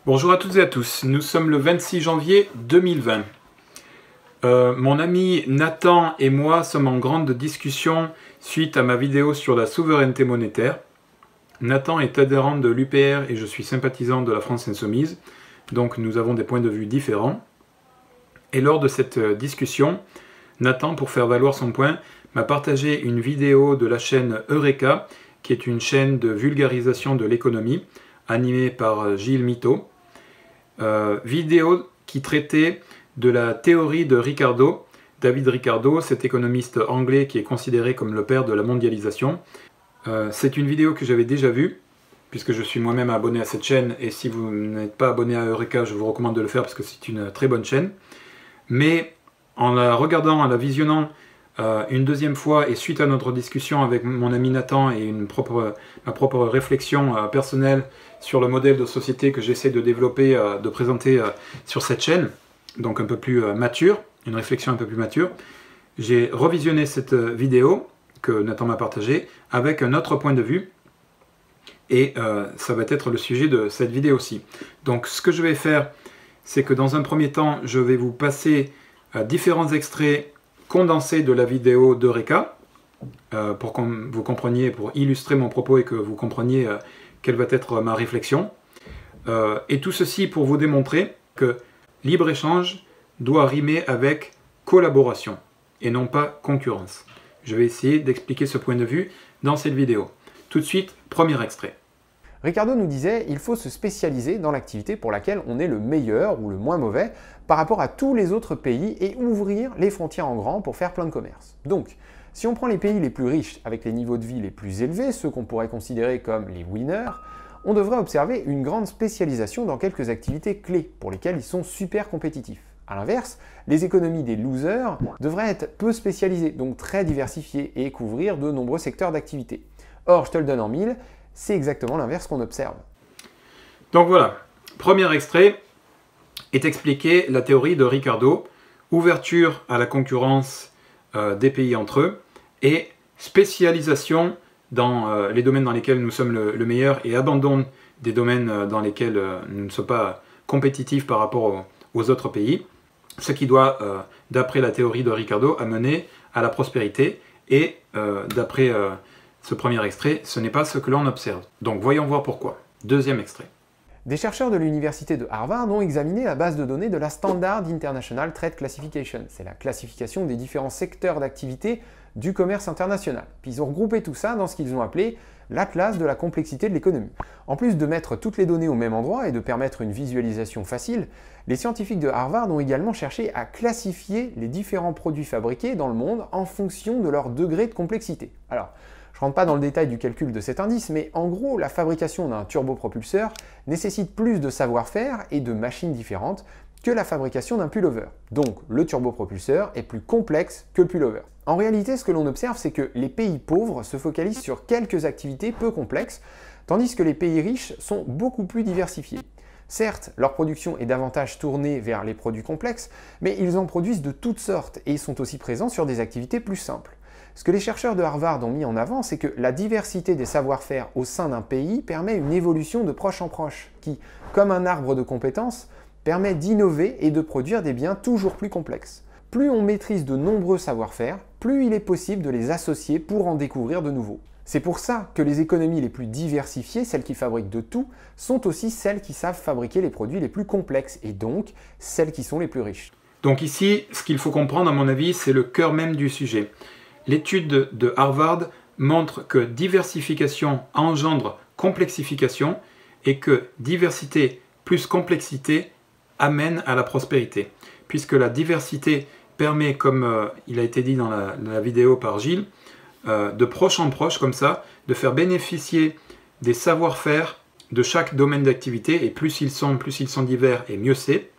Bonjour à toutes et à tous, nous sommes le 26 janvier 2020. Mon ami Nathan et moi sommes en grande discussion suite à ma vidéo sur la souveraineté monétaire. Nathan est adhérent de l'UPR et je suis sympathisant de la France Insoumise, donc nous avons des points de vue différents. Et lors de cette discussion, Nathan, pour faire valoir son point, m'a partagé une vidéo de la chaîne Eureka, qui est une chaîne de vulgarisation de l'économie, animée par Gilles Mito. Vidéo qui traitait de la théorie de Ricardo. David Ricardo, cet économiste anglais qui est considéré comme le père de la mondialisation. C'est une vidéo que j'avais déjà vue, puisque je suis moi-même abonné à cette chaîne, et si vous n'êtes pas abonné à Eureka, je vous recommande de le faire parce que c'est une très bonne chaîne. Mais en la regardant, en la visionnant une deuxième fois, et suite à notre discussion avec mon ami Nathan et ma propre réflexion personnelle sur le modèle de société que j'essaie de développer, de présenter sur cette chaîne, donc un peu plus mature, une réflexion un peu plus mature, j'ai revisionné cette vidéo que Nathan m'a partagée avec un autre point de vue, et ça va être le sujet de cette vidéo-ci. Donc ce que je vais faire, c'est que dans un premier temps, je vais vous passer différents extraits condensés de la vidéo d'Eureka, pour que vous compreniez, pour illustrer mon propos et que vous compreniez quelle va être ma réflexion. Et tout ceci pour vous démontrer que libre-échange doit rimer avec collaboration et non pas concurrence. Je vais essayer d'expliquer ce point de vue dans cette vidéo. Tout de suite, premier extrait. Ricardo nous disait qu'il faut se spécialiser dans l'activité pour laquelle on est le meilleur ou le moins mauvais par rapport à tous les autres pays et ouvrir les frontières en grand pour faire plein de commerce. Donc, si on prend les pays les plus riches avec les niveaux de vie les plus élevés, ceux qu'on pourrait considérer comme les winners, on devrait observer une grande spécialisation dans quelques activités clés pour lesquelles ils sont super compétitifs. A l'inverse, les économies des losers devraient être peu spécialisées, donc très diversifiées et couvrir de nombreux secteurs d'activité. Or, je te le donne en mille, c'est exactement l'inverse qu'on observe. Donc voilà, premier extrait est expliqué la théorie de Ricardo, ouverture à la concurrence des pays entre eux et spécialisation dans les domaines dans lesquels nous sommes le meilleur et abandon des domaines dans lesquels nous ne sommes pas compétitifs par rapport aux autres pays, ce qui doit, d'après la théorie de Ricardo, amener à la prospérité et d'après ce premier extrait, ce n'est pas ce que l'on observe. Donc voyons voir pourquoi. Deuxième extrait. Des chercheurs de l'université de Harvard ont examiné la base de données de la Standard International Trade Classification. C'est la classification des différents secteurs d'activité du commerce international. Puis ils ont regroupé tout ça dans ce qu'ils ont appelé l'atlas de la complexité de l'économie. En plus de mettre toutes les données au même endroit et de permettre une visualisation facile, les scientifiques de Harvard ont également cherché à classifier les différents produits fabriqués dans le monde en fonction de leur degré de complexité. Alors, je ne rentre pas dans le détail du calcul de cet indice, mais en gros, la fabrication d'un turbopropulseur nécessite plus de savoir-faire et de machines différentes que la fabrication d'un pullover. Donc, le turbopropulseur est plus complexe que le pullover. En réalité, ce que l'on observe, c'est que les pays pauvres se focalisent sur quelques activités peu complexes, tandis que les pays riches sont beaucoup plus diversifiés. Certes, leur production est davantage tournée vers les produits complexes, mais ils en produisent de toutes sortes et sont aussi présents sur des activités plus simples. Ce que les chercheurs de Harvard ont mis en avant, c'est que la diversité des savoir-faire au sein d'un pays permet une évolution de proche en proche, qui, comme un arbre de compétences, permet d'innover et de produire des biens toujours plus complexes. Plus on maîtrise de nombreux savoir-faire, plus il est possible de les associer pour en découvrir de nouveaux. C'est pour ça que les économies les plus diversifiées, celles qui fabriquent de tout, sont aussi celles qui savent fabriquer les produits les plus complexes, et donc celles qui sont les plus riches. Donc ici, ce qu'il faut comprendre à mon avis, c'est le cœur même du sujet. L'étude de Harvard montre que diversification engendre complexification et que diversité plus complexité amène à la prospérité. Puisque la diversité permet, comme il a été dit dans la vidéo par Gilles, de proche en proche comme ça, de faire bénéficier des savoir-faire de chaque domaine d'activité, et plus ils sont divers et mieux c'est,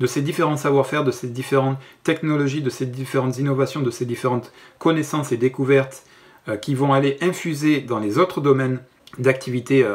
de ces différents savoir-faire, de ces différentes technologies, de ces différentes innovations, de ces différentes connaissances et découvertes qui vont aller infuser dans les autres domaines d'activité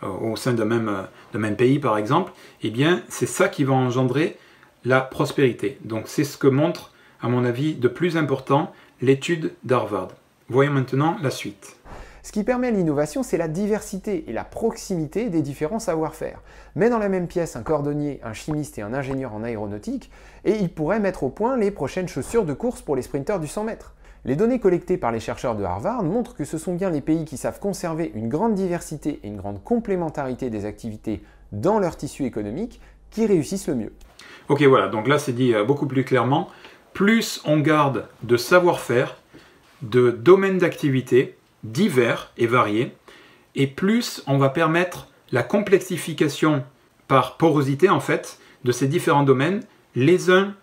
au sein d'un même pays par exemple, eh bien c'est ça qui va engendrer la prospérité. Donc c'est ce que montre, à mon avis, de plus important l'étude d'Harvard. Voyons maintenant la suite. Ce qui permet l'innovation, c'est la diversité et la proximité des différents savoir-faire. Mets dans la même pièce un cordonnier, un chimiste et un ingénieur en aéronautique, et ils pourraient mettre au point les prochaines chaussures de course pour les sprinteurs du 100 mètres. Les données collectées par les chercheurs de Harvard montrent que ce sont bien les pays qui savent conserver une grande diversité et une grande complémentarité des activités dans leur tissu économique qui réussissent le mieux. Ok, voilà, donc là c'est dit beaucoup plus clairement. Plus on garde de savoir-faire, de domaines d'activité divers et variés, et plus on va permettre la complexification par porosité en fait de ces différents domaines, les uns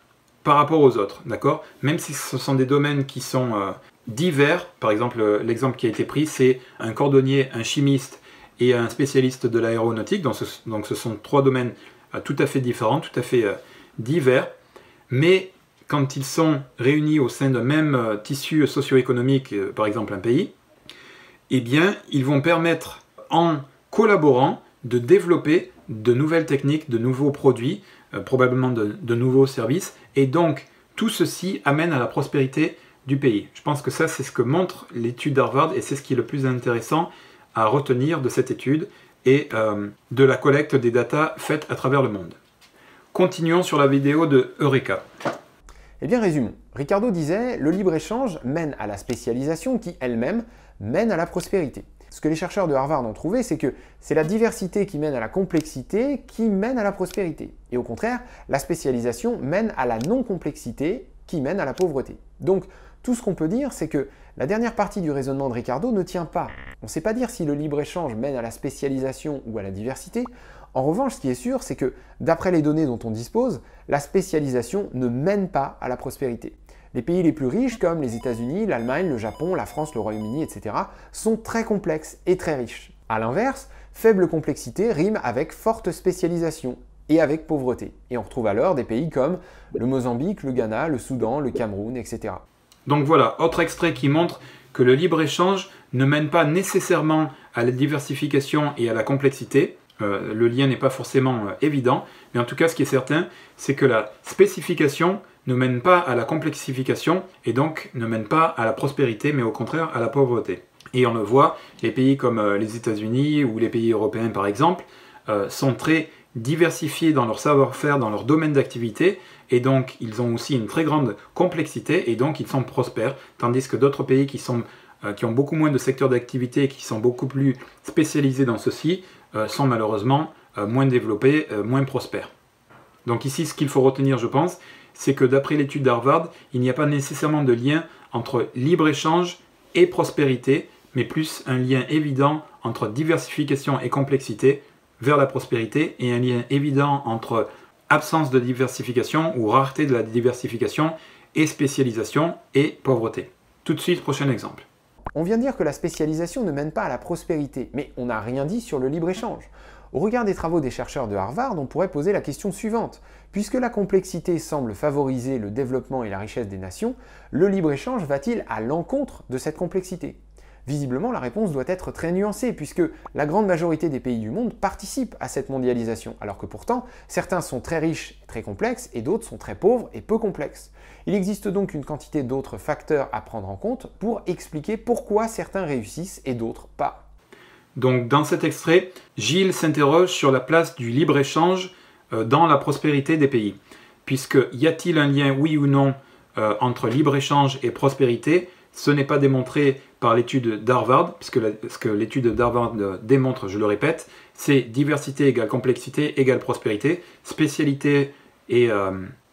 par rapport aux autres, d'accord? Même si ce sont des domaines qui sont divers, par exemple l'exemple qui a été pris c'est un cordonnier, un chimiste et un spécialiste de l'aéronautique, donc ce sont trois domaines tout à fait différents, tout à fait divers, mais quand ils sont réunis au sein d'un même tissu socio-économique, par exemple un pays, eh bien, ils vont permettre, en collaborant, de développer de nouvelles techniques, de nouveaux produits, probablement de nouveaux services, et donc tout ceci amène à la prospérité du pays. Je pense que ça, c'est ce que montre l'étude d'Harvard, et c'est ce qui est le plus intéressant à retenir de cette étude et de la collecte des datas faites à travers le monde. Continuons sur la vidéo de Eureka. Eh bien, résumons. Ricardo disait « Le libre-échange mène à la spécialisation qui, elle-même, mène à la prospérité ». Ce que les chercheurs de Harvard ont trouvé, c'est que c'est la diversité qui mène à la complexité qui mène à la prospérité. Et au contraire, la spécialisation mène à la non-complexité qui mène à la pauvreté. Donc, tout ce qu'on peut dire, c'est que la dernière partie du raisonnement de Ricardo ne tient pas. On ne sait pas dire si le libre-échange mène à la spécialisation ou à la diversité. En revanche, ce qui est sûr, c'est que, d'après les données dont on dispose, la spécialisation ne mène pas à la prospérité. Les pays les plus riches, comme les États-Unis, l'Allemagne, le Japon, la France, le Royaume-Uni, etc., sont très complexes et très riches. A l'inverse, faible complexité rime avec forte spécialisation et avec pauvreté. Et on retrouve alors des pays comme le Mozambique, le Ghana, le Soudan, le Cameroun, etc. Donc voilà, autre extrait qui montre que le libre-échange ne mène pas nécessairement à la diversification et à la complexité. Le lien n'est pas forcément évident, mais en tout cas ce qui est certain, c'est que la spécification ne mène pas à la complexification et donc ne mène pas à la prospérité, mais au contraire à la pauvreté. Et on le voit, les pays comme les États-Unis ou les pays européens par exemple, sont très diversifiés dans leur savoir-faire, dans leur domaine d'activité, et donc ils ont aussi une très grande complexité, et donc ils sont prospères, tandis que d'autres pays qui ont beaucoup moins de secteurs d'activité et qui sont beaucoup plus spécialisés dans ceci, sont malheureusement moins développés, moins prospères. Donc ici, ce qu'il faut retenir, je pense, c'est que d'après l'étude d'Harvard, il n'y a pas nécessairement de lien entre libre-échange et prospérité, mais plus un lien évident entre diversification et complexité vers la prospérité, et un lien évident entre absence de diversification ou rareté de la diversification et spécialisation et pauvreté. Tout de suite, prochain exemple. On vient de dire que la spécialisation ne mène pas à la prospérité, mais on n'a rien dit sur le libre-échange. Au regard des travaux des chercheurs de Harvard, on pourrait poser la question suivante. Puisque la complexité semble favoriser le développement et la richesse des nations, le libre-échange va-t-il à l'encontre de cette complexité? Visiblement, la réponse doit être très nuancée, puisque la grande majorité des pays du monde participent à cette mondialisation, alors que pourtant, certains sont très riches et très complexes, et d'autres sont très pauvres et peu complexes. Il existe donc une quantité d'autres facteurs à prendre en compte pour expliquer pourquoi certains réussissent et d'autres pas. Donc dans cet extrait, Gilles s'interroge sur la place du libre-échange dans la prospérité des pays. Puisque y a-t-il un lien, oui ou non, entre libre-échange et prospérité? Ce n'est pas démontré par l'étude d'Harvard, puisque ce que l'étude d'Harvard démontre, je le répète, c'est diversité égale complexité égale prospérité, spécialité et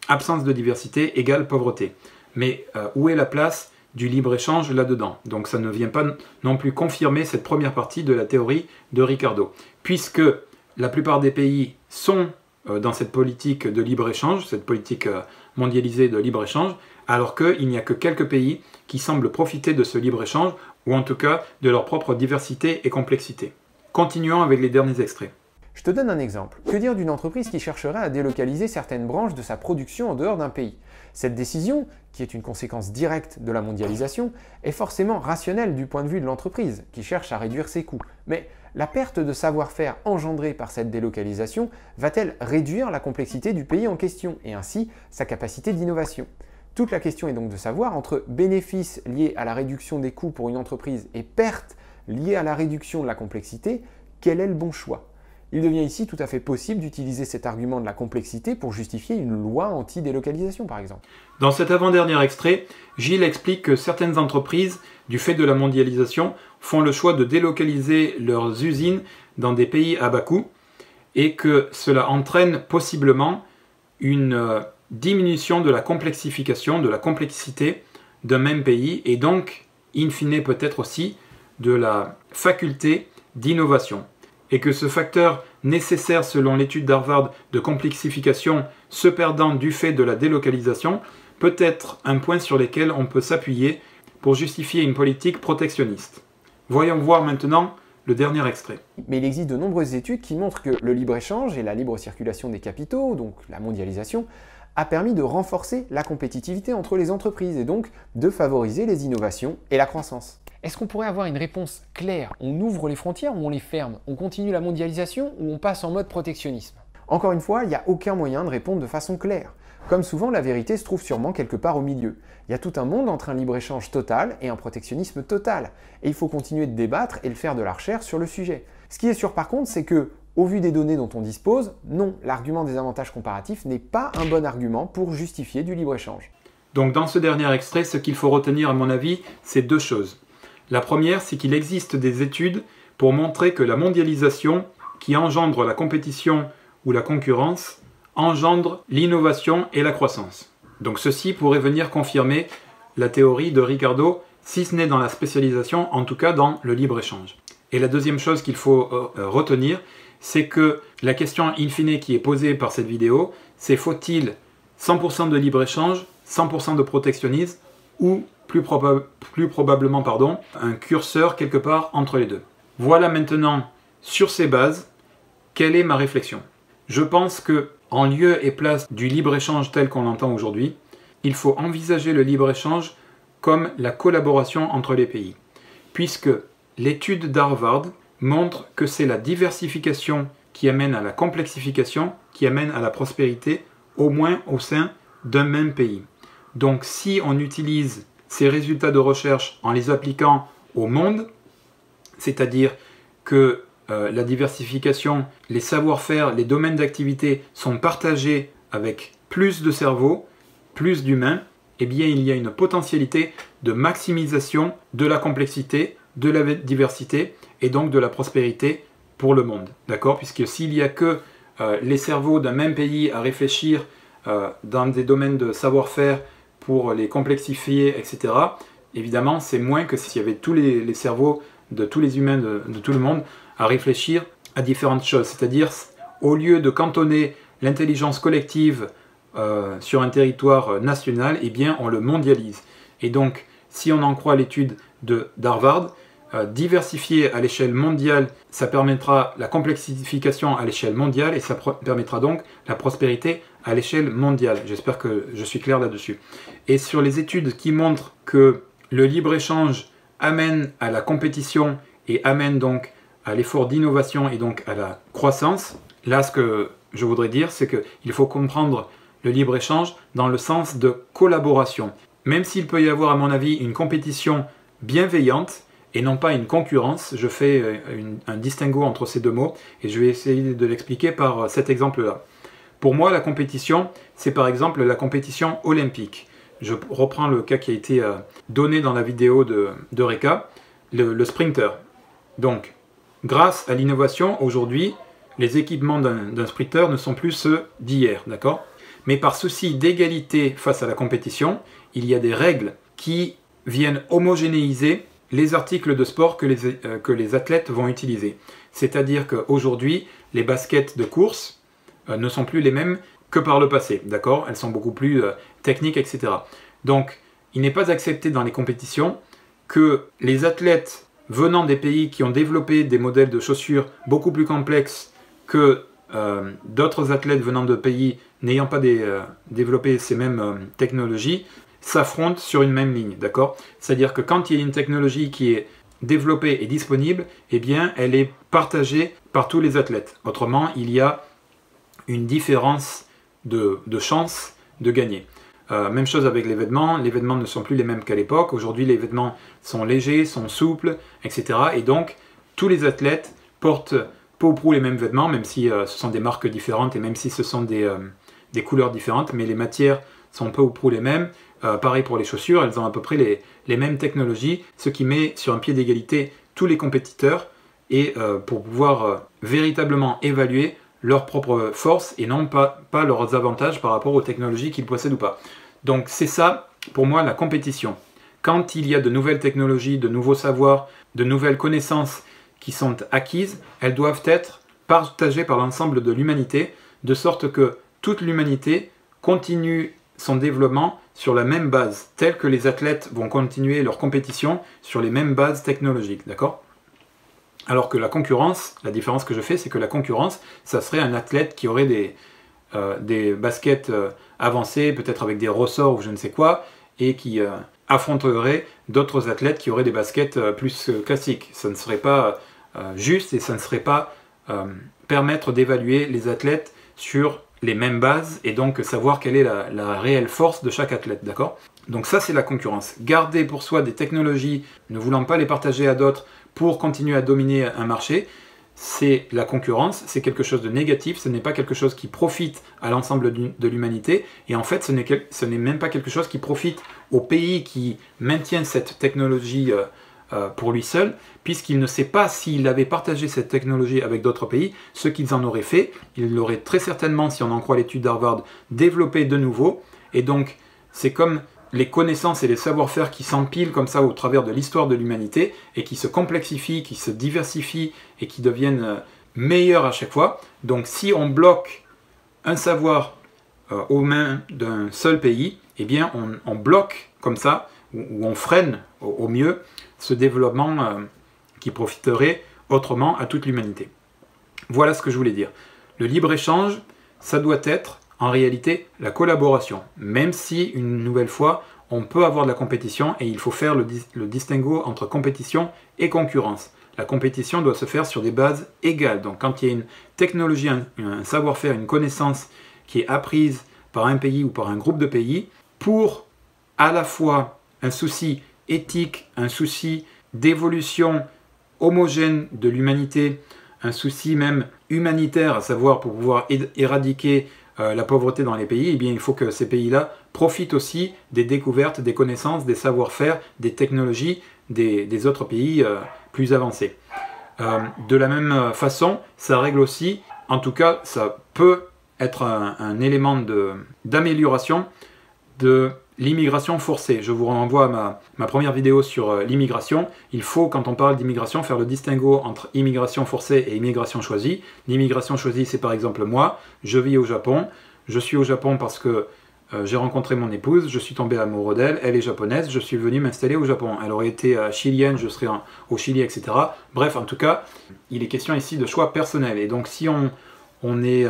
absence de diversité égale pauvreté. Mais où est la place du libre-échange là-dedans? Donc ça ne vient pas non plus confirmer cette première partie de la théorie de Ricardo. Puisque la plupart des pays sont dans cette politique de libre-échange, cette politique mondialisée de libre-échange, alors qu'il n'y a que quelques pays qui semblent profiter de ce libre-échange, ou en tout cas de leur propre diversité et complexité. Continuons avec les derniers extraits. Je te donne un exemple. Que dire d'une entreprise qui chercherait à délocaliser certaines branches de sa production en dehors d'un pays? Cette décision, qui est une conséquence directe de la mondialisation, est forcément rationnelle du point de vue de l'entreprise, qui cherche à réduire ses coûts. Mais la perte de savoir-faire engendrée par cette délocalisation va-t-elle réduire la complexité du pays en question, et ainsi sa capacité d'innovation? Toute la question est donc de savoir, entre bénéfices liés à la réduction des coûts pour une entreprise et perte liées à la réduction de la complexité, quel est le bon choix? Il devient ici tout à fait possible d'utiliser cet argument de la complexité pour justifier une loi anti-délocalisation, par exemple. Dans cet avant-dernier extrait, Gilles explique que certaines entreprises, du fait de la mondialisation, font le choix de délocaliser leurs usines dans des pays à bas coût et que cela entraîne possiblement une diminution de la complexification, de la complexité d'un même pays et donc, in fine, peut-être aussi de la faculté d'innovation. Et que ce facteur nécessaire selon l'étude d'Harvard de complexification se perdant du fait de la délocalisation peut être un point sur lequel on peut s'appuyer pour justifier une politique protectionniste. Voyons voir maintenant le dernier extrait. Mais il existe de nombreuses études qui montrent que le libre-échange et la libre circulation des capitaux, donc la mondialisation, a permis de renforcer la compétitivité entre les entreprises et donc de favoriser les innovations et la croissance. Est-ce qu'on pourrait avoir une réponse claire? On ouvre les frontières ou on les ferme? On continue la mondialisation ou on passe en mode protectionnisme? Encore une fois, il n'y a aucun moyen de répondre de façon claire. Comme souvent, la vérité se trouve sûrement quelque part au milieu. Il y a tout un monde entre un libre-échange total et un protectionnisme total. Et il faut continuer de débattre et de faire de la recherche sur le sujet. Ce qui est sûr par contre, c'est que, au vu des données dont on dispose, non, l'argument des avantages comparatifs n'est pas un bon argument pour justifier du libre-échange. Donc dans ce dernier extrait, ce qu'il faut retenir à mon avis, c'est deux choses. La première, c'est qu'il existe des études pour montrer que la mondialisation, qui engendre la compétition ou la concurrence, engendre l'innovation et la croissance. Donc ceci pourrait venir confirmer la théorie de Ricardo, si ce n'est dans la spécialisation, en tout cas dans le libre-échange. Et la deuxième chose qu'il faut retenir, c'est que la question in fine qui est posée par cette vidéo, c'est faut-il 100% de libre-échange, 100% de protectionnisme ou plus probablement un curseur quelque part entre les deux. Voilà maintenant, sur ces bases, quelle est ma réflexion. Je pense que, en lieu et place du libre-échange tel qu'on l'entend aujourd'hui, il faut envisager le libre-échange comme la collaboration entre les pays, puisque l'étude d'Harvard montre que c'est la diversification qui amène à la complexification, qui amène à la prospérité, au moins au sein d'un même pays. Donc si on utilise ces résultats de recherche en les appliquant au monde, c'est-à-dire que la diversification, les savoir-faire, les domaines d'activité sont partagés avec plus de cerveaux, plus d'humains, eh bien il y a une potentialité de maximisation de la complexité, de la diversité et donc de la prospérité pour le monde. D'accord? Puisque s'il n'y a que les cerveaux d'un même pays à réfléchir dans des domaines de savoir-faire pour les complexifier, etc., évidemment, c'est moins que s'il y avait tous les cerveaux de tous les humains de tout le monde à réfléchir à différentes choses. C'est-à-dire, au lieu de cantonner l'intelligence collective sur un territoire national, eh bien, on le mondialise. Et donc, si on en croit l'étude d'Harvard, diversifier à l'échelle mondiale, ça permettra la complexification à l'échelle mondiale et ça permettra donc la prospérité à l'échelle mondiale. J'espère que je suis clair là-dessus. Et sur les études qui montrent que le libre-échange amène à la compétition et amène donc à l'effort d'innovation et donc à la croissance, là ce que je voudrais dire, c'est qu'il faut comprendre le libre-échange dans le sens de collaboration. Même s'il peut y avoir à mon avis une compétition bienveillante, et non pas une concurrence, je fais un distinguo entre ces deux mots, et je vais essayer de l'expliquer par cet exemple-là. Pour moi, la compétition, c'est par exemple la compétition olympique. Je reprends le cas qui a été donné dans la vidéo de Reka, le sprinter. Donc, grâce à l'innovation, aujourd'hui, les équipements d'un sprinter ne sont plus ceux d'hier, d'accord? Mais par souci d'égalité face à la compétition, il y a des règles qui viennent homogénéiser les articles de sport que les athlètes vont utiliser. C'est-à-dire qu'aujourd'hui, les baskets de course ne sont plus les mêmes que par le passé, d'accord? Elles sont beaucoup plus techniques, etc. Donc, il n'est pas accepté dans les compétitions que les athlètes venant des pays qui ont développé des modèles de chaussures beaucoup plus complexes que d'autres athlètes venant de pays n'ayant pas développé ces mêmes technologies, s'affrontent sur une même ligne, d'accord? C'est-à-dire que quand il y a une technologie qui est développée et disponible, eh bien, elle est partagée par tous les athlètes. Autrement, il y a une différence de chance de gagner. Même chose avec les vêtements ne sont plus les mêmes qu'à l'époque. Aujourd'hui, les vêtements sont légers, sont souples, etc. Et donc, tous les athlètes portent peu ou prou les mêmes vêtements, même si ce sont des marques différentes et même si ce sont des couleurs différentes, mais les matières sont peu ou prou les mêmes. Pareil pour les chaussures, elles ont à peu près les mêmes technologies, ce qui met sur un pied d'égalité tous les compétiteurs et pour pouvoir véritablement évaluer leurs propres forces et non pas leurs avantages par rapport aux technologies qu'ils possèdent ou pas. Donc c'est ça, pour moi, la compétition. Quand il y a de nouvelles technologies, de nouveaux savoirs, de nouvelles connaissances qui sont acquises, elles doivent être partagées par l'ensemble de l'humanité, de sorte que toute l'humanité continue son développement sur la même base, telle que les athlètes vont continuer leur compétition sur les mêmes bases technologiques, d'accord ? Alors que la concurrence, la différence que je fais, c'est que la concurrence, ça serait un athlète qui aurait des baskets avancées, peut-être avec des ressorts ou je ne sais quoi, et qui affronterait d'autres athlètes qui auraient des baskets plus classiques. Ça ne serait pas juste et ça ne serait pas permettre d'évaluer les athlètes sur les mêmes bases et donc savoir quelle est la réelle force de chaque athlète, d'accord ? Donc ça, c'est la concurrence. Garder pour soi des technologies, ne voulant pas les partager à d'autres pour continuer à dominer un marché, c'est la concurrence, c'est quelque chose de négatif, ce n'est pas quelque chose qui profite à l'ensemble de l'humanité, et en fait ce n'est même pas quelque chose qui profite au pays qui maintient cette technologie pour lui seul, puisqu'il ne sait pas s'il avait partagé cette technologie avec d'autres pays, ce qu'ils en auraient fait, ils l'auraient très certainement, si on en croit l'étude d'Harvard, développé de nouveau, et donc c'est comme les connaissances et les savoir-faire qui s'empilent comme ça au travers de l'histoire de l'humanité et qui se complexifient, qui se diversifient et qui deviennent meilleurs à chaque fois. Donc si on bloque un savoir aux mains d'un seul pays, eh bien on bloque comme ça, ou on freine au mieux ce développement qui profiterait autrement à toute l'humanité. Voilà ce que je voulais dire. Le libre-échange, ça doit être en réalité la collaboration, même si, une nouvelle fois, on peut avoir de la compétition et il faut faire le distinguo entre compétition et concurrence. La compétition doit se faire sur des bases égales. Donc quand il y a une technologie, un savoir-faire, une connaissance qui est apprise par un pays ou par un groupe de pays, pour à la fois un souci éthique, un souci d'évolution homogène de l'humanité, un souci même humanitaire, à savoir pour pouvoir éradiquer la pauvreté dans les pays, eh bien, il faut que ces pays-là profitent aussi des découvertes, des connaissances, des savoir-faire, des technologies des autres pays plus avancés. De la même façon, ça règle aussi, en tout cas, ça peut être un élément d'amélioration de l'immigration forcée. Je vous renvoie à ma première vidéo sur l'immigration. Il faut, quand on parle d'immigration, faire le distinguo entre immigration forcée et immigration choisie. L'immigration choisie, c'est par exemple moi, je vis au Japon. Je suis au Japon parce que j'ai rencontré mon épouse, je suis tombé amoureux d'elle, elle est japonaise, je suis venu m'installer au Japon. Elle aurait été chilienne, je serais au Chili, etc. Bref, en tout cas, il est question ici de choix personnel. Et donc si on est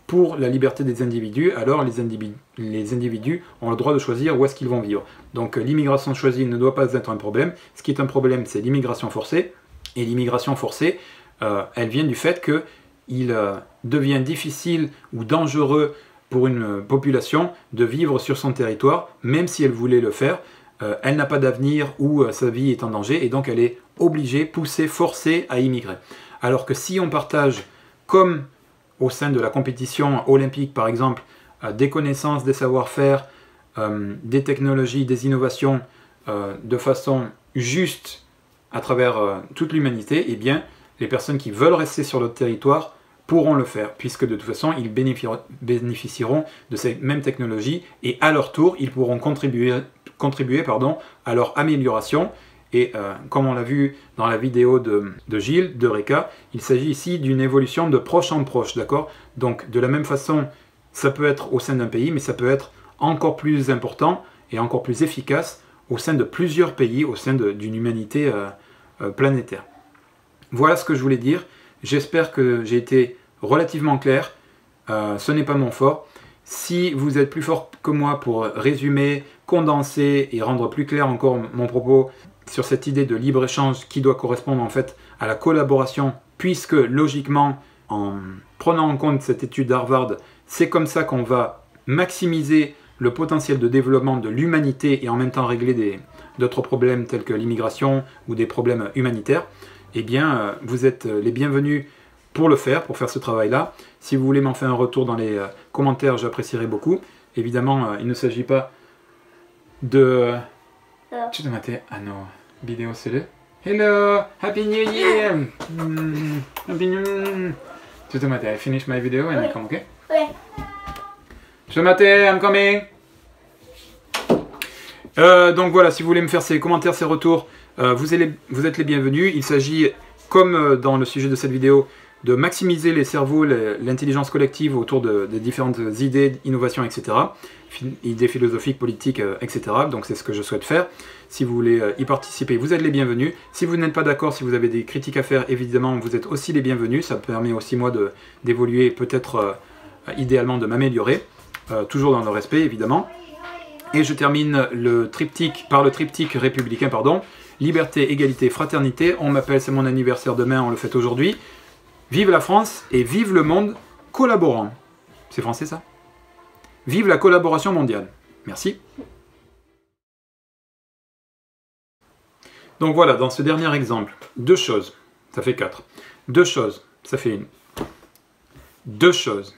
pour la liberté des individus, alors les individus ont le droit de choisir où est-ce qu'ils vont vivre. Donc l'immigration choisie ne doit pas être un problème. Ce qui est un problème, c'est l'immigration forcée. Et l'immigration forcée, elle vient du fait qu'il devient difficile ou dangereux pour une population de vivre sur son territoire, même si elle voulait le faire. Elle n'a pas d'avenir ou sa vie est en danger, et donc elle est obligée, poussée, forcée à immigrer. Alors que si on partage, comme au sein de la compétition olympique par exemple, des connaissances, des savoir-faire, des technologies, des innovations de façon juste à travers toute l'humanité, eh bien les personnes qui veulent rester sur notre territoire pourront le faire, puisque de toute façon ils bénéficieront de ces mêmes technologies et à leur tour ils pourront contribuer à leur amélioration. Et comme on l'a vu dans la vidéo de Gilles, de Reka, il s'agit ici d'une évolution de proche en proche, d'accord ? Donc de la même façon, ça peut être au sein d'un pays, mais ça peut être encore plus important et encore plus efficace au sein de plusieurs pays, au sein d'une humanité planétaire. Voilà ce que je voulais dire. J'espère que j'ai été relativement clair. Ce n'est pas mon fort. Si vous êtes plus fort que moi pour résumer, condenser et rendre plus clair encore mon propos sur cette idée de libre-échange qui doit correspondre en fait à la collaboration, puisque logiquement, en prenant en compte cette étude d'Harvard, c'est comme ça qu'on va maximiser le potentiel de développement de l'humanité et en même temps régler d'autres problèmes tels que l'immigration ou des problèmes humanitaires, eh bien, vous êtes les bienvenus pour le faire, pour faire ce travail-là. Si vous voulez m'en faire un retour dans les commentaires, j'apprécierais beaucoup. Évidemment, il ne s'agit pas de... Tu te matais à nos vidéos, c'est le... Hello! Happy New Year! Happy New Year! Tu te matais, I finish my video and I come, okay? Ouais. Je matais, I'm coming! Donc voilà, si vous voulez me faire ces commentaires, ces retours, vous êtes les bienvenus. Il s'agit, comme dans le sujet de cette vidéo, de maximiser les cerveaux, l'intelligence collective autour des différentes idées, innovations, etc. Idées philosophiques, politiques, etc. Donc c'est ce que je souhaite faire. Si vous voulez y participer, vous êtes les bienvenus. Si vous n'êtes pas d'accord, si vous avez des critiques à faire, évidemment, vous êtes aussi les bienvenus. Ça permet aussi moi d'évoluer, peut-être idéalement de m'améliorer, toujours dans le respect, évidemment. Et je termine par le triptyque républicain, pardon. Liberté, égalité, fraternité. On m'appelle, c'est mon anniversaire demain, on le fête aujourd'hui. Vive la France et vive le monde collaborant. C'est français ça? Vive la collaboration mondiale. Merci. Donc voilà, dans ce dernier exemple, 2 choses, ça fait 4. 2 choses, ça fait 1. 2 choses,